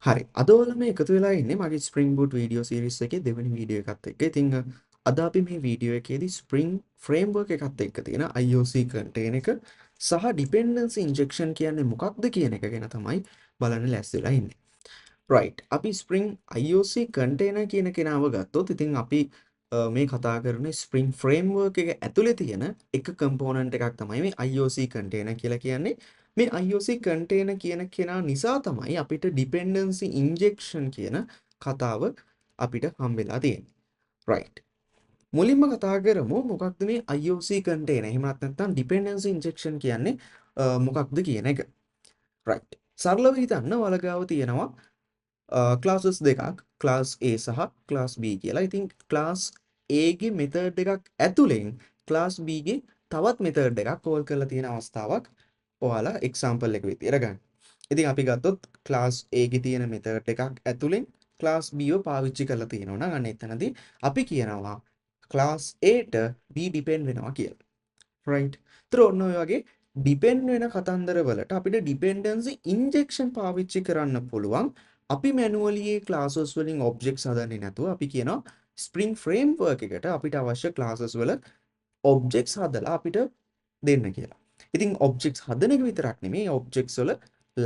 හරි. අද ඔයාලා මේ එකතු වෙලා ඉන්නේ මගේ Spring Boot වීඩියෝ සීරීස් එකේ දෙවෙනි වීඩියෝ එකත් එක්ක. ඉතින් අද අපි මේ වීඩියෝ එකේදී Spring framework එකත් එක්ක තියෙන IOC container එක සහ dependency injection කියන්නේ මොකක්ද කියන එක ගැන තමයි බලන්න ලෑස්තිලා ඉන්නේ. right. අපි Spring IOC container කියන කෙනාව ගත්තොත් ඉතින් අපි මේ කතා කරන්නේ Spring framework එක ඇතුලේ තියෙන එක component එකක් තමයි මේ IOC container කියලා කියන්නේ. මේ IOC container කියන කෙනා නිසා තමයි අපිට dependency injection කියන කතාව අපිට හම්බෙලා තියෙන්නේ. right. මුලින්ම කතා කරමු මොකක්ද මේ IOC container. එහෙම නැත්නම් dependency injection කියන්නේ මොකක්ද කියන එක. right. සරලව හිතන්න ඔයාලා ගාව තියෙනවා classes දෙකක් class A සහ class B කියලා. ඉතින් class A ගේ method එකක් ඇතුලෙන් class B ගේ තවත් method එකක් call කරලා තියෙන අවස්ථාවක් ඔයාලා example එක විදියට ගන්න. ඉතින් අපි ගත්තොත් class A ගේ තියෙන method එකක් ඇතුලෙන් class B ව පාවිච්චි කරලා තියෙනවා නම් අන්න එතනදී අපි කියනවා class A ට B depend වෙනවා කියලා. right. ඒතර ඔන්න ඔය වගේ depend වෙන කතන්දර වලට අපිට dependency injection පාවිච්චි කරන්න පුළුවන්. අපි manually ඒ classes වලින් objects හදන්නේ නැතුව අපි කියනවා Spring framework එකට අපිට අවශ්‍ය classes වල objects හදලා අපිට දෙන්න කියලා. ඉතින් objects හදන එක විතරක් නෙමෙයි objects වල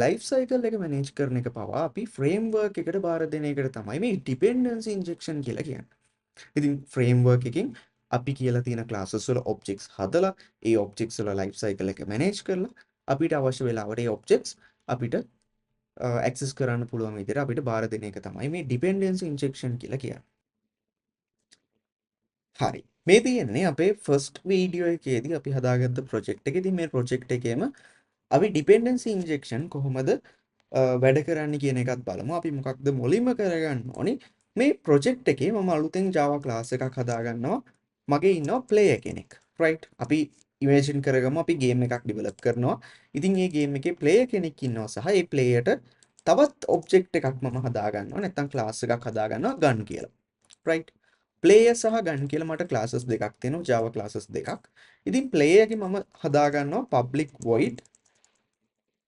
life cycle එක manage කරන එක පවා අපි framework එකට බාර දෙන එකට තමයි මේ dependency injection කියලා කියන්නේ. ඉතින් framework එකකින් අපි කියලා තියෙන classes වල objects හදලා ඒ objects වල life cycle එක manage කරලා අපිට අවශ්‍ය වෙලාවට ඒ objects අපිට access කරන්න පුළුවන් විදිහට අපිට බාර දෙන එක තමයි මේ dependency injection කියලා කියන්නේ. හරි. මේ තියෙන්නේ අපේ first video එකේදී අපි හදාගත්ත project එක. ඉතින් මේ project එකේම අපි dependency injection කොහොමද වැඩ කරන්න කියන එකත් බලමු. අපි මොකක්ද මුලින්ම කරගන්න ඕනේ මේ project එකේ මම අලුතෙන් Java class එකක් හදාගන්නවා. මගේ ඉන්නවා player කෙනෙක්. right. අපි imagine කරගමු අපි game එකක් develop කරනවා. ඉතින් මේ game එකේ player කෙනෙක් ඉන්නවා සහ ඒ playerට තවත් object එකක් මම හදාගන්නවා. නැත්නම් class එකක් හදාගන්නවා gun කියලා. right. player සහ gun කියලා මට classes දෙකක් තියෙනවා Java classes දෙකක්. ඉතින් player එකේ මම හදාගන්නවා public void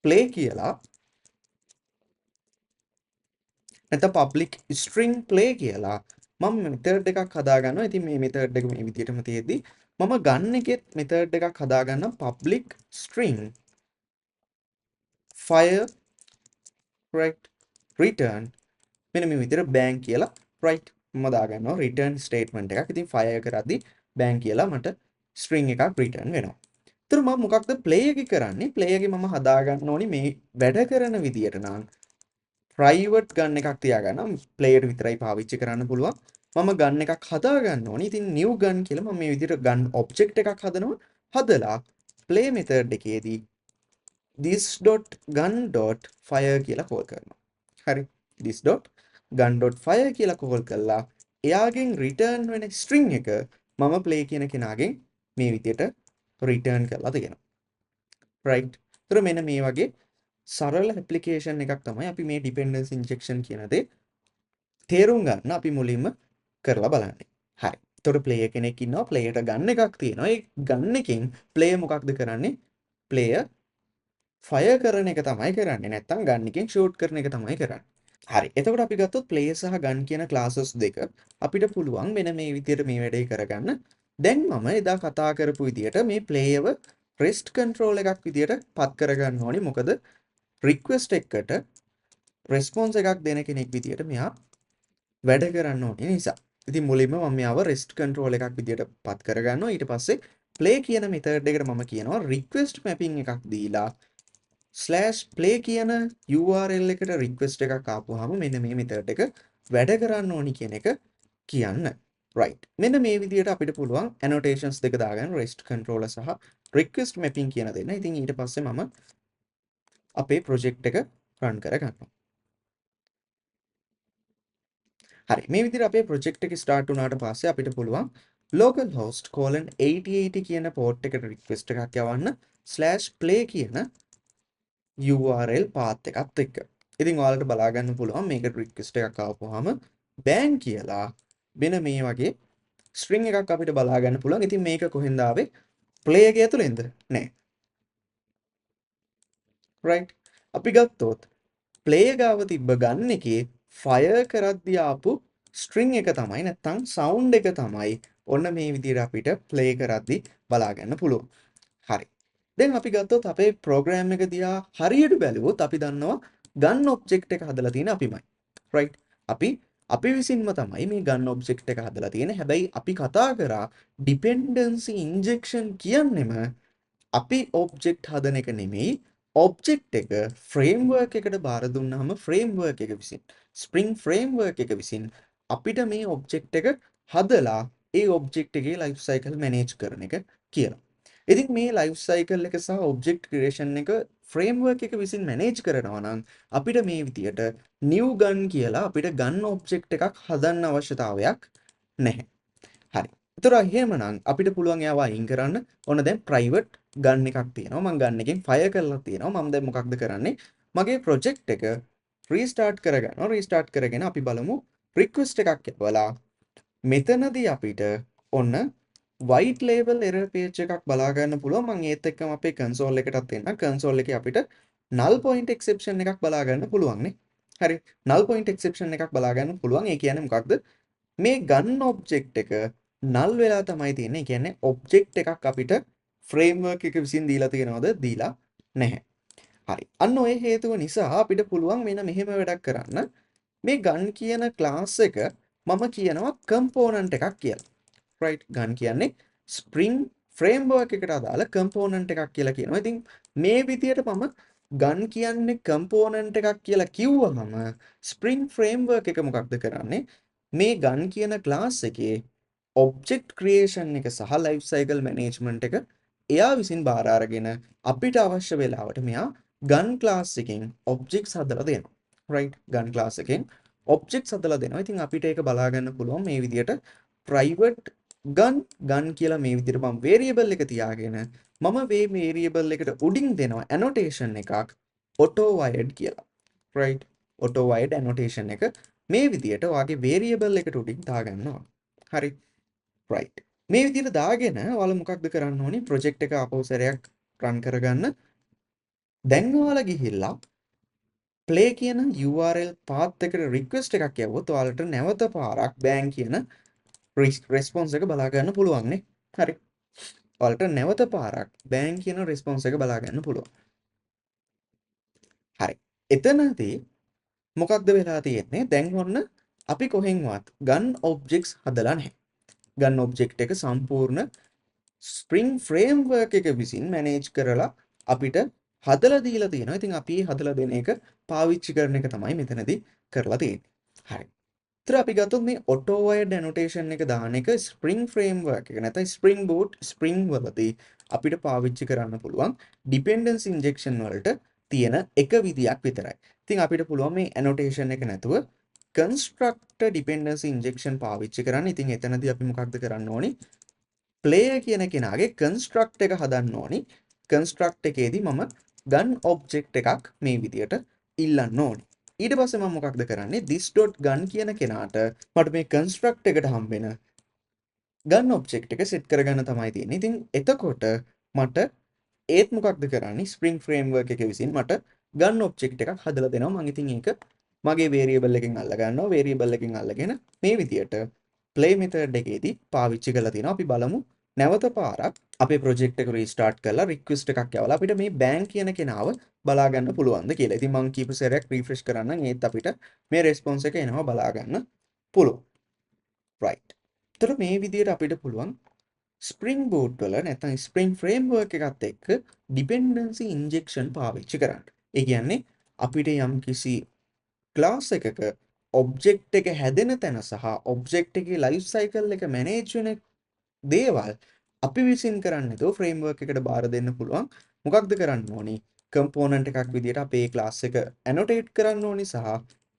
play කියලා නැත්නම් public string play කියලා මම method එකක් හදාගන්නවා. ඉතින් මේ method එක මේ විදිහටම තියෙද්දි මම gun එකෙත් method එකක් හදාගන්නවා public string fire right return මෙන්න මේ විදිහට bang කියලා right මම දාගන්නවා return statement එකක්. ඉතින් fire කරද්දි bang කියලා මට string එකක් return වෙනවා. ඒතර මම මොකක්ද play එකේ කරන්නේ? play එකේ මම හදාගන්න ඕනි මේ වැඩ කරන විදියට නම් private gun එකක් තියාගන්නම්. player විතරයි පාවිච්චි කරන්න පුළුවන්. මම gun එකක් හදාගන්න ඕනි. ඉතින් new gun කියලා මම මේ විදියට gun object එකක් හදනවා. හදලා play method එකේදී this.gun.fire කියලා call කරනවා. හරි. this.gun.fire කියලා call කළා. එයාගෙන් return වෙන string එක මම play කියන කෙනාගෙන් මේ විදියට return කරලා තියෙනවා. right. ඒතර මෙන්න මේ වගේ සරල ඇප්ලිකේෂන් එකක් තමයි අපි මේ dependency injection කියන දේ තේරුම් ගන්න අපි මුලින්ම කරලා බලන්නේ. හරි. එතකොට player කෙනෙක් ඉන්නවා playerට ගන්න එකක් තියෙනවා. ඒ ගන්න එකෙන් player මොකක්ද කරන්නේ? player fire කරන එක තමයි කරන්නේ. නැත්නම් ගන්න එකෙන් shoot කරන එක තමයි කරන්නේ. හරි. එතකොට අපි ගත්තොත් player සහ gun කියන classes දෙක අපිට පුළුවන් මෙන්න මේ විදිහට මේ වැඩේ කරගන්න. දැන් මම එදා කතා කරපු විදිහට මේ playerව REST control එකක් විදිහට පත් කරගන්න ඕනේ. මොකද request එකකට response එකක් දෙන කෙනෙක් විදිහට මෙයා වැඩ කරන්න ඕනේ නිසා. ඉතින් මුලින්ම මම මෙයාව REST control එකක් විදිහට පත් කරගන්නවා. ඊට පස්සේ play කියන method එකට මම කියනවා request mapping එකක් දීලා /play කියන URL එකට request එකක් ආපුවාම මෙන්න මේ method එක වැඩ කරන්න ඕනි කියන එක කියන්න. right. මෙන්න මේ විදිහට අපිට පුළුවන් annotations දෙක දාගන්න REST controller සහ request mapping කියන දෙන්න. ඉතින් ඊට පස්සේ මම අපේ project එක run කරගන්නවා. හරි. මේ විදිහට අපේ project එක start වුණාට පස්සේ අපිට පුළුවන් localhost 8080 කියන port එකට request එකක් යවන්න /play කියන URL path එකත් එක්ක. ඉතින් ඔයාලට බලා ගන්න පුළුවන් මේකට request එකක් ආවම bang කියලා මෙන්න මේ වගේ string එකක් අපිට බලා ගන්න පුළුවන්. ඉතින් මේක කොහෙන්ද ආවේ? play එකේ ඇතුළෙන්ද? නෑ. right. අපි ගත්තොත් play ගාව තිබ්බ gun එකේ fire කරද්දී ආපු string එක තමයි නැත්තම් sound එක තමයි ඔන්න මේ විදිහට අපිට play කරද්දී බලා ගන්න පුළුවන්. හරි. දැන් අපි ගත්තොත් අපේ program එක දිහා හරියට බැලුවොත් අපි දන්නවා gun object එක හදලා තියෙන අපිමයි. right? අපි විසින්ම තමයි මේ gun object එක හදලා තියෙන්නේ. හැබැයි අපි කතා කරා dependency injection කියන්නෙම අපි object හදන එක නෙමෙයි object එක framework එකට බාර දුන්නාම framework එක විසින් spring framework එක විසින් අපිට මේ object එක හදලා ඒ object එකේ life cycle manage කරන එක කියලා. ඉතින් මේ life cycle එක සහ object creation එක framework එක විසින් manage කරනවා නම් අපිට මේ විදියට new gun කියලා අපිට gun object එකක් හදන්න අවශ්‍යතාවයක් නැහැ. හරි. ඒතර එහෙමනම් අපිට පුළුවන් එයාව අයින් කරන්න. ඔන්න දැන් private gun එකක් තියෙනවා. මම gun එකෙන් fire කරලා තියෙනවා. මම දැන් මොකක්ද කරන්නේ? මගේ project එක restart කරගන්නවා. restart කරගෙන අපි බලමු request එකක් එවලා මෙතනදී අපිට ඔන්න white label error page එකක් බලා ගන්න පුළුවන්. මම ඒත් එක්කම අපේ console එකටත් එන්න. console එකේ අපිට null point exception එකක් බලා ගන්න පුළුවන් නේ. හරි. null point exception එකක් බලා ගන්න පුළුවන්. ඒ කියන්නේ මොකක්ද? මේ gun object එක null වෙලා තමයි තියෙන්නේ. ඒ කියන්නේ object එකක් අපිට framework එක විසින් දීලා තියෙනවද? දීලා නැහැ. හරි. අන්න ඔය හේතුව නිසා අපිට පුළුවන් මෙන්න මෙහෙම වැඩක් කරන්න. මේ gun කියන class එක මම කියනවා component එකක් කියලා. right? gun කියන්නේ spring framework එකට අදාළ component එකක් කියලා කියනවා. ඉතින් මේ විදියට මම gun කියන්නේ component එකක් කියලා කිව්වම spring framework එක මොකක්ද කරන්නේ? මේ gun කියන class එකේ object creation එක සහ life cycle management එක එයා විසින් බාර අරගෙන අපිට අවශ්‍ය වෙලාවට මෙයා gun class එකෙන් objects හදලා දෙනවා. right? gun class එකෙන් objects හදලා දෙනවා. ඉතින් අපිට ඒක බලා ගන්න පුළුවන් මේ විදියට private gun කියලා මේ විදියට මම variable එක තියාගෙන මම මේ variable එකට උඩින් දෙනවා annotation එකක් auto wired කියලා. right? auto wired annotation එක මේ විදියට ඔයාගේ variable එකට උඩින් දාගන්නවා. හරි. right. මේ විදිහට දාගෙන ඔයාලා මොකක්ද කරන්න ඕනි? project එක ආපහු සැරයක් run කරගන්න. දැන් ඔයාලා ගිහිල්ලා play කියන URL path එකට request එකක් යවුවොත් ඔයාලට නැවත පාරක් bang කියන response එක බලා ගන්න පුළුවන් නේ. හරි. ඔයාලට නැවත පාරක් bang කියන response එක බලා ගන්න පුළුවන්. හරි. එතනදී මොකක්ද වෙලා තියෙන්නේ? දැන් ඔන්න අපි කොහෙන්වත් gun objects හදලා නැහැ. gun object එක සම්පූර්ණ spring framework එක විසින් manage කරලා අපිට හදලා දීලා තියෙනවා. ඉතින් අපි හදලා දෙන එක පාවිච්චි කරන එක තමයි මෙතනදී කරලා තියෙන්නේ. හරි. ඒතර අපි ගත්තොත් මේ auto wired annotation එක දාන එක spring framework එක නැත්නම් spring boot spring වලදී අපිට පාවිච්චි කරන්න පුළුවන් dependency injection වලට තියෙන එක විදියක් විතරයි. ඉතින් අපිට පුළුවන් මේ annotation එක නැතුව constructor dependency injection පාවිච්චි කරන්න. ඉතින් එතනදී අපි මොකක්ද කරන්න ඕනි? player කියන කෙනාගේ construct එක හදන්න ඕනි. construct එකේදී මම gun object එකක් මේ විදියට ඉල්ලන්න ඕනි. ඊට පස්සේ මම මොකක්ද කරන්නේ? this.gun කියන කෙනාට මට මේ construct එකට හම්බෙන gun object එක set කරගන්න තමයි තියෙන්නේ. ඉතින් එතකොට මට ඒත් මොකක්ද කරන්නේ? spring framework එක විසින් මට gun object එකක් හදලා දෙනවා. මම ඉතින් ඒක මගේ variable එකෙන් අල්ල ගන්නවා. variable එකෙන් අල්ලගෙන මේ විදියට play method එකේදී පාවිච්චි කරලා තිනවා. අපි බලමු නැවත පාරක් අපේ project එක restart කරලා request එකක් යවලා අපිට මේ bang කියන කෙනාව බලා ගන්න පුළුවන්ද කියලා. ඉතින් මම කීප සැරයක් refresh කරන්නම්. ඒත් අපිට මේ response එක එනවා බලා ගන්න පුළුවන්. right. ඒතර මේ විදියට අපිට පුළුවන් spring boot වල නැත්නම් spring framework එකත් එක්ක dependency injection පාවිච්චි කරන්න. ඒ කියන්නේ අපිට යම්කිසි class එකක object එක හැදෙන තැන සහ object එකේ life cycle එක manage වෙන දේවල් අපි විසින් කරන්නේ නැතුව framework එකට බාර දෙන්න පුළුවන්. මොකක්ද කරන්න ඕනි? component එකක් විදියට අපේ class එක annotate කරන්න ඕනි සහ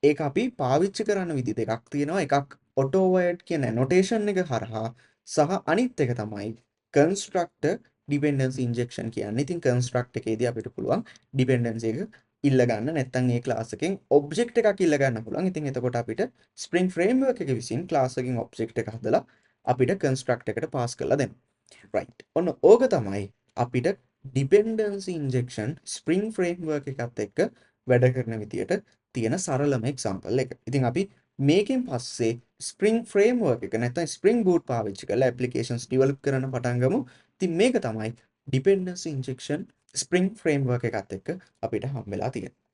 ඒක අපි පාවිච්චි කරන විදි දෙකක් තියෙනවා. එකක් auto wired කියන annotation එක හරහා සහ අනිත් එක තමයි constructor dependency injection කියන්නේ. ඉතින් construct එකේදී අපිට පුළුවන් dependency එක ඉල්ල ගන්න නැත්නම් ඒ class එකෙන් object එකක් ඉල්ල ගන්න පුළුවන්. ඉතින් එතකොට අපිට spring framework එක විසින් class එකකින් object එක හදලා අපිට construct එකට pass කරලා දෙන්න. right. ඔන්න ඕක තමයි අපිට dependency injection spring framework එකත් එක්ක වැඩ කරන විදියට තියෙන සරලම එක්සැම්පල් එක. ඉතින් අපි මේකෙන් පස්සේ ස්ප්‍රින්ග් ෆ්‍රේම්වර්ක් එක නැත්නම් ස්ප්‍රින්ග් බූට් පාවිච්චි කරලා ඇප්ලිකේෂන්ස් ඩෙවලොප් කරන්න පටන් ගමු. ඉතින් මේක තමයි ඩිපෙන්ඩන්සි ඉන්ජෙක්ෂන් ස්ප්‍රින්ග් ෆ්‍රේම්වර්ක් එකත් එක්ක අපිට හම්බෙලා තියෙන්නේ.